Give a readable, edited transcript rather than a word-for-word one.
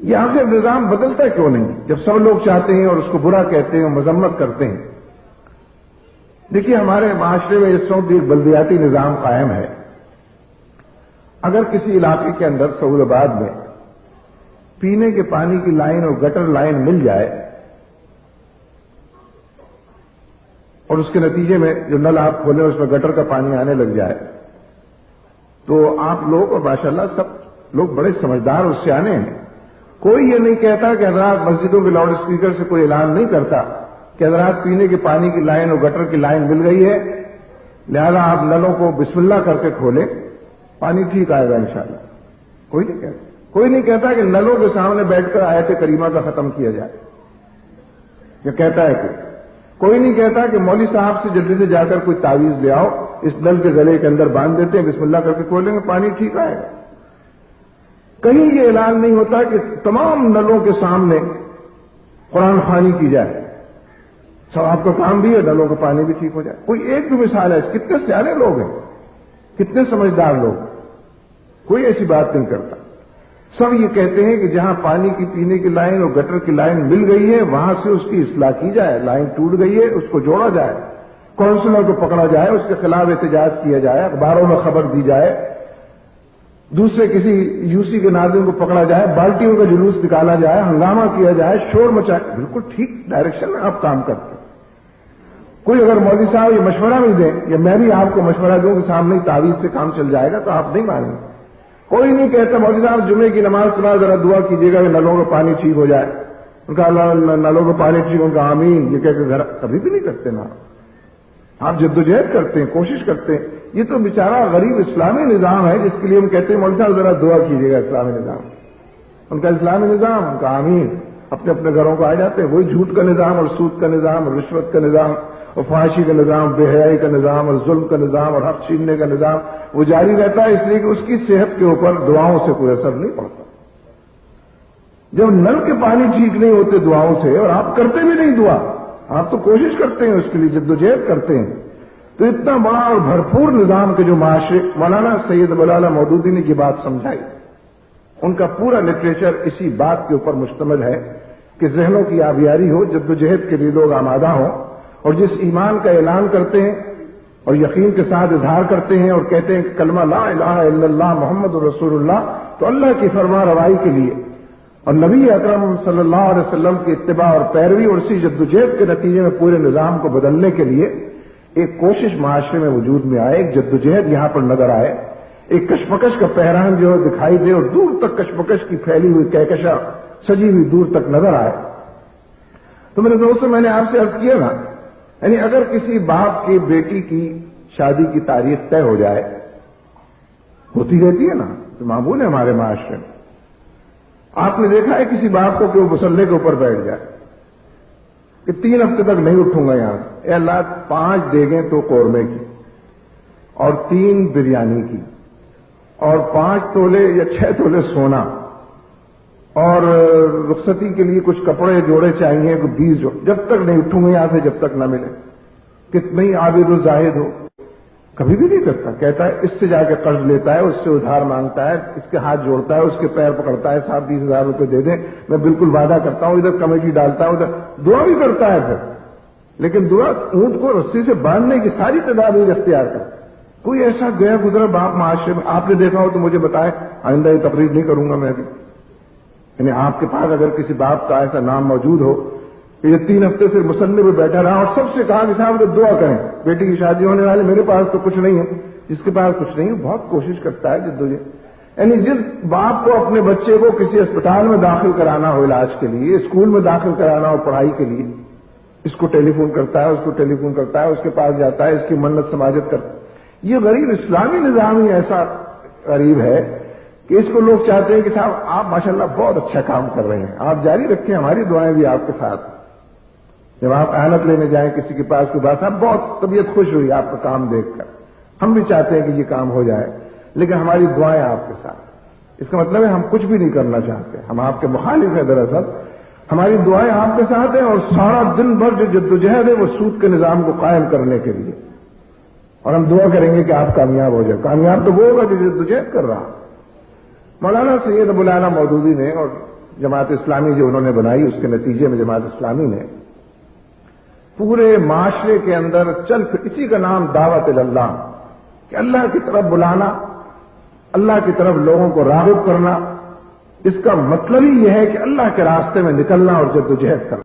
یہ آخر نظام بدلتا کیوں نہیں جب سب لوگ چاہتے ہیں اور اس کو برا کہتے ہیں اور مذمت کرتے ہیں؟ دیکھیے ہمارے معاشرے میں اس وقت ایک بلدیاتی نظام قائم ہے. اگر کسی علاقے کے اندر سعود آباد میں پینے کے پانی کی لائن اور گٹر لائن مل جائے اور اس کے نتیجے میں جو نل آپ کھولیں اس میں گٹر کا پانی آنے لگ جائے تو آپ لوگ اور ماشاءاللہ سب لوگ بڑے سمجھدار اور سیانے ہیں. کوئی یہ نہیں کہتا کہ حضرات مسجدوں کے لاؤڈ اسپیکر سے کوئی اعلان نہیں کرتا کہ حضرات پینے کے پانی کی لائن اور گٹر کی لائن مل گئی ہے لہذا آپ نلوں کو بسم اللہ کر کے کھولیں پانی ٹھیک آئے گا انشاءاللہ. کوئی نہیں کہتا. کوئی نہیں کہتا کہ نلوں کے سامنے بیٹھ کر آیت کریمہ کا ختم کیا جائے. یہ کہتا ہے کہ کوئی نہیں کہتا کہ مولوی صاحب سے جلدی سے جا کر کوئی تعویذ لے آؤ اس نل کے گلے کے اندر باندھ دیتے ہیں بسم اللہ کر کے کھولیں گے پانی ٹھیک آئے گا. کہیں یہ اعلان نہیں ہوتا کہ تمام نلوں کے سامنے قرآن خوانی کی جائے. ثواب کا کام بھی ہے نلوں کا پانی بھی ٹھیک ہو جائے. کوئی ایک بھی مثال ہے. کتنے سیانے لوگ ہیں کتنے سمجھدار لوگ. کوئی ایسی بات نہیں کرتا. سب یہ کہتے ہیں کہ جہاں پانی کی پینے کی لائن اور گٹر کی لائن مل گئی ہے وہاں سے اس کی اصلاح کی جائے. لائن ٹوٹ گئی ہے اس کو جوڑا جائے. کونسلر کو پکڑا جائے اس کے خلاف احتجاج کیا جائے. اخباروں میں خبر دی جائے. دوسرے کسی یو سی کے ناظرین کو پکڑا جائے. بالٹیوں کا جلوس نکالا جائے. ہنگامہ کیا جائے. شور مچائے. بالکل ٹھیک ڈائریکشن میں آپ کام کرتے ہیں. کوئی اگر مولوی صاحب یہ مشورہ بھی دیں یا میں بھی آپ کو مشورہ دوں کہ سامنے تعویذ سے کام چل جائے گا تو آپ نہیں مانیں گے. کوئی نہیں کہتا مولوی صاحب جمعے کی نماز کے بعد ذرا دعا کیجیے گا کہ نلوں کا پانی ٹھیک ہو جائے. ان کا نلوں کا پانی ٹھیک ان کا آمین یہ کہہ کے گھر کبھی بھی نہیں کرتے نا. آپ جدوجہد کرتے ہیں کوشش کرتے ہیں. یہ تو بیچارہ غریب اسلامی نظام ہے جس کے لیے ہم کہتے ہیں مولوی صاحب ذرا دعا کیجیے گا. اسلامی نظام ان کا اسلامی نظام ان کا آمین اپنے اپنے گھروں کو آ جاتے ہیں. وہی جھوٹ کا نظام اور سود کا نظام اور رشوت کا نظام اور فحاشی کا نظام بے حیائی کا نظام اور ظلم کا نظام اور حق چھیننے کا نظام وہ جاری رہتا ہے. اس لیے کہ اس کی صحت کے اوپر دعاؤں سے کوئی اثر نہیں پڑتا. جب نل کے پانی ٹھیک نہیں ہوتے دعاؤں سے اور آپ کرتے بھی نہیں دعا آپ تو کوشش کرتے ہیں اس کے لیے جدوجہد کرتے ہیں تو اتنا بڑا اور بھرپور نظام کے جو معاشرے مولانا سید مولانا مودودی نے یہ بات سمجھائی ان کا پورا لٹریچر اسی بات کے اوپر مشتمل ہے کہ ذہنوں کی آبیاری ہو جدوجہد کے لیے لوگ آمادہ ہوں اور جس ایمان کا اعلان کرتے ہیں اور یقین کے ساتھ اظہار کرتے ہیں اور کہتے ہیں کہ کلمہ لا الہ الا اللہ محمد رسول اللہ تو اللہ کی فرما روائی کے لیے اور نبی اکرم صلی اللہ علیہ وسلم کی اتباع اور پیروی اور اسی جدوجہد کے نتیجے میں پورے نظام کو بدلنے کے لیے ایک کوشش معاشرے میں وجود میں آئے. ایک جدوجہد یہاں پر نظر آئے. ایک کشمکش کا پہران جو دکھائی دے اور دور تک کشمکش کی پھیلی ہوئی کہکشاں سجی ہوئی دور تک نظر آئے. تو میرے دوستوں میں نے آپ سے عرض کیا نا یعنی اگر کسی باپ کی بیٹی کی شادی کی تاریخ طے ہو جائے ہوتی رہتی ہے نا تو معمول ہے ہمارے معاشرے میں. آپ نے دیکھا ہے کسی باپ کو کہ وہ مسلح کے اوپر بیٹھ جائے کہ 3 ہفتے تک نہیں اٹھوں گا یہاں اے اللہ 5 دیگیں تو قورمے کی اور 3 بریانی کی اور 5 تولے یا 6 تولے سونا اور رخصتی کے لیے کچھ کپڑے جوڑے چاہیے 20 جب تک نہیں اٹھوں گا یہاں سے جب تک نہ ملے. کتنا ہی عابد و زاہد ہو کبھی بھی نہیں کرتا. کہتا ہے اس سے جا کے قرض لیتا ہے اس سے ادھار مانگتا ہے اس کے ہاتھ جوڑتا ہے اس کے پیر پکڑتا ہے 7-20 ہزار روپے دے دیں میں بالکل وعدہ کرتا ہوں ادھر کمیٹی ڈالتا ہے ادھر دعا بھی کرتا ہے پھر لیکن دعا اونٹ کو رسی سے باندھنے کی ساری تدابیر اختیار کرتا. کوئی ایسا گیا گزرا باپ معاشرے میں آپ نے دیکھا ہو تو مجھے بتائے آئندہ یہ تقریر نہیں کروں گا میں ابھی. یعنی آپ کے پاس اگر کسی باپ کا ایسا نام موجود ہو کہ یہ 3 ہفتے سے مصنف میں بیٹھا رہا اور سب سے کہا کہ صاحب دعا کریں بیٹی کی شادی ہونے والی میرے پاس تو کچھ نہیں ہے. جس کے پاس کچھ نہیں ہے بہت کوشش کرتا ہے جدوجہد. یعنی جس باپ کو اپنے بچے کو کسی اسپتال میں داخل کرانا ہو علاج کے لیے اسکول میں داخل کرانا ہو پڑھائی کے لیے اس کو ٹیلی فون کرتا ہے اس کو ٹیلی فون کرتا ہے اس کے پاس جاتا ہے اس کی منت سماجت کرتا ہے. یہ غریب اسلامی نظام ہی ایسا غریب ہے کہ اس کو لوگ چاہتے ہیں کہ صاحب آپ ماشاءاللہ بہت اچھا کام کر رہے ہیں آپ جاری رکھیں ہماری دعائیں بھی آپ کے ساتھ. جب آپ اعانت لینے جائیں کسی کے پاس کوئی بات صاحب بہت طبیعت خوش ہوئی آپ کا کام دیکھ کر ہم بھی چاہتے ہیں کہ یہ کام ہو جائے لیکن ہماری دعائیں آپ کے ساتھ. اس کا مطلب ہے ہم کچھ بھی نہیں کرنا چاہتے ہم آپ کے مخالف ہیں. دراصل ہماری دعائیں آپ کے ساتھ ہیں اور سارا دن بھر جو جدوجہد ہے وہ سود کے نظام کو قائم کرنے کے لیے اور ہم دعا کریں گے کہ آپ کامیاب ہو جائے. کامیاب تو وہ ہوگا جو جدوجہد کر رہا. مولانا سید مولانا مودودی نے اور جماعت اسلامی جو انہوں نے بنائی، اس کے نتیجے میں جماعت اسلامی نے پورے معاشرے کے اندر چل پھر اسی کا نام دعوت اللہ، کہ اللہ کی طرف بلانا، اللہ کی طرف لوگوں کو راغب کرنا، اس کا مطلب ہی یہ ہے کہ اللہ کے راستے میں نکلنا اور جدوجہد کرنا۔